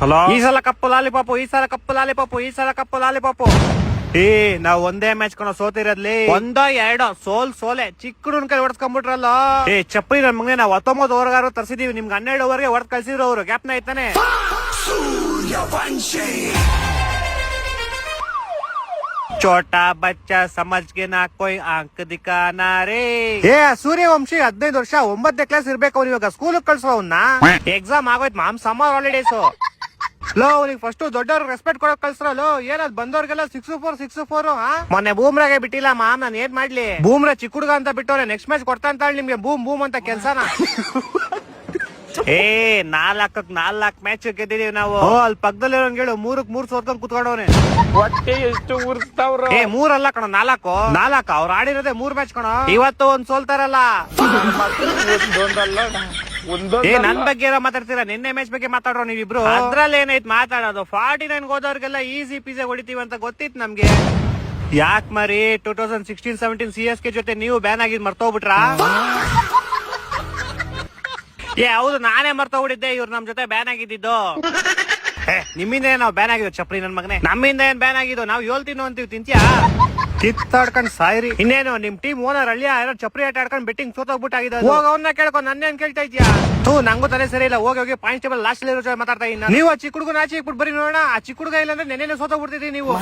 Hello, ಈ ಸಲ ಕಪ್ಪು lollipop, ಈ ಸಲ ಕಪ್ಪು ಲಾಲಿಪಾಪು, ಈ ಸಲ ಕಪ್ಪು ಲಾಲಿಪಾಪು. ನಾವ್ ಒಂದೇ ಮ್ಯಾಚ್ ಕಣ ಸೋತಿರದ್ಲಿ, ಒಂದೋ ಎರಡೋ ಸೋಲೆ ಚಿಕ್ಕ ಹುಡುಗನ ಕೈ ಹೊಡ್ಸ್ಕೊಂಡ್ಬಿಟ್ರಲ್ಲ. ಚಪ್ಪರಿ ನನ್ ಮಗನೇ, ನಾವ್ 19 ಓವರ್ಗಾರು ತರ್ಸಿದೀವಿ, ನಿಮ್ಗೆ 12 ಓವರ್ಗೆ ಹೊಡೆದ್ ಕಳ್ಸಿದ್ರು ಅವ್ರು. ಗ್ಯಾಪ್ನ ಐತಾನೆ. ಚೋಟಾ ಬಚ್ಚಾ ಸಮಜ್ಗೆ ನಾ ಕೊಯ್ ಅಂಕ ದಿಕ್ಕಾನಾ ರೇ. ಸೂರ್ಯವಂಶಿ 15 ವರ್ಷ 9ನೇ ಕ್ಲಾಸ್ ಇರ್ಬೇಕು ಅವ್ನು. ಇವಾಗ ಸ್ಕೂಲ್ ಕಳ್ಸೋ ಅವ್ನ. ಎಕ್ಸಾಮ್ ಆಗೋಯ್ತು ಮಾಮ್, ಸಮ್ಮರ್ ಹಾಲಿಡೇಸ್. ಲೋ, ಅವ್ನಿಗೆ ಫಸ್ಟ್ ದೊಡ್ಡವ್ರಿಗೆ ರೆಸ್ಪೆಕ್ಟ್ ಕೊಡಕ್ ಕಳ್ಸ್ರಲ್ಲೋ. ಏನದ್ ಬಂದವ್ರಿಗೆಲ್ಲ 6-4 ಮೊನ್ನೆ ಬೂಮ್ರಾಗೆ ಬಿಟ್ಟಿಲ್ಲ ಮಾಮ್, ನಾನ್ ಏನ್ ಮಾಡ್ಲಿ. ಬೂಮ್ರಾ ಚಿಕ್ಕ ಹುಡುಗ ಅಂತ ಬಿಟ್ಟವ್ರೆ, ನೆಕ್ಸ್ಟ್ ಮ್ಯಾಚ್ ಕೊಡ್ತಾ ಅಂತ ನಿಮ್ಗೆ ಬೂಮ್ ಅಂತ ಕೆಲ್ಸನ. 4 ಮ್ಯಾಚ್ ಗೆದ್ದಿದೀವಿ ನಾವು. ಅಲ್ಲಿ ಪಕ್ಕದಲ್ಲಿ ಹೇಳು 3 ಸೋತ್ಕೊಂಡ್ ಕುತ್ಕೊಂಡವ್ರೆ. ಹೊಟ್ಟೆ ಎಷ್ಟು ಉರ್ಸ್ತಾವ್ರ. 3 ಅಲ್ಲ ಕಣ, 4 ಅವ್ರು ಆಡಿರೋದೇ 3 ಮ್ಯಾಚ್ ಕಣ. ಇವತ್ತು ಒಂದ್ ಸೋಲ್ತಾರಲ್ಲ. ನನ್ ಬಗ್ಗೆ ಏನೋ ಮಾತಾಡ್ತೀರಾ, ನಿನ್ನೆ ಮ್ಯಾಚ್ ಬಗ್ಗೆ ಮಾತಾಡ್ರೋ ನೀವಿಬ್ರು. ಅದ್ರಲ್ಲಿ ಏನೈತ್ ಮಾತಾಡೋದು. 49 ಹೋದವ್ರಿಗೆಲ್ಲ ಈಸಿ ಪಿಜೆ ಹೊಡಿತೀವಿ ಅಂತ ಗೊತ್ತಿತ್ತು ನಮ್ಗೆ. ಯಾಕ್ ಮರಿ 2016-17 CSK ಜೊತೆ ನೀವು ಬ್ಯಾನ್ ಆಗಿದ್ ಮರ್ತೋಗ್ಬಿಟ್ರಾ? ಹೌದು, ನಾನೇ ಮರ್ತೋಗ್ಬಿಟ್ಟಿದ್ದೆ ಇವ್ರು ನಮ್ ಜೊತೆ ಬ್ಯಾನ್ ಆಗಿದ್ದು. ನಿಮ್ಮಿಂದ ನಾವ್ ಬ್ಯಾನ್ ಆಗಿದ್ವು ಚಪ್ರಿ ನನ್ ಮಗನೇ. ನಮ್ಮಿಂದ ಏನ್ ಬ್ಯಾನ್ ಆಗಿದ್ದು? ನಾವ್ ಹೇಳ್ತೀನೋ ಅಂತೀವಿ, ತಿಂತ್ಯಾ? ಕಿತ್ತಾಡ್ಕೊಂಡ್ ಸಾಯ್ರಿ. ಇನ್ನೇನು ನಿಮ್ ಟೀಮ್ ಓನರ್ ಅಲ್ಲಿ ಯಾರೋ ಚಪ್ರಿ ಆಟ ಆಡ್ಕೊಂಡ್ ಬೆಟ್ಟಿಂಗ್ ಸೋತೋಗ್ಬಿಟ್ಟಾಗಿದೆ. ಹೋಗ ಅವ್ನ ಕೇಳ್ಕೊಂಡ್ ನನ್ನೇನ್ ಕೇಳ್ತಾ ಇದ್ಯಾ? ನಂಗೂ ತಲೆ ಸರಿ ಇಲ್ಲ. ಹೋಗಿ ಪಾಯಿಂಟ್ ಟೇಬಲ್ ಲಾಸ್ಟ್ ಅಲ್ಲಿ ಮಾತಾಡ್ತಾ ಇದ್ದೀನಿ. ನೀವು ಆ ಚಿಕ್ಕ ಹುಡುಗನ ಆಚೆ ಇಕ್ಬಿಟ್ಟು ಬರೀ ನೋಡೋಣ. ಆ ಚಿಕ್ಕ ಹುಡುಗ ಇಲ್ಲ ಅಂದ್ರೆ ನೆನ್ನೆ ಸೋತೋಗ್ಬಿಡ್ತಿದೀವಿ ನೀವು.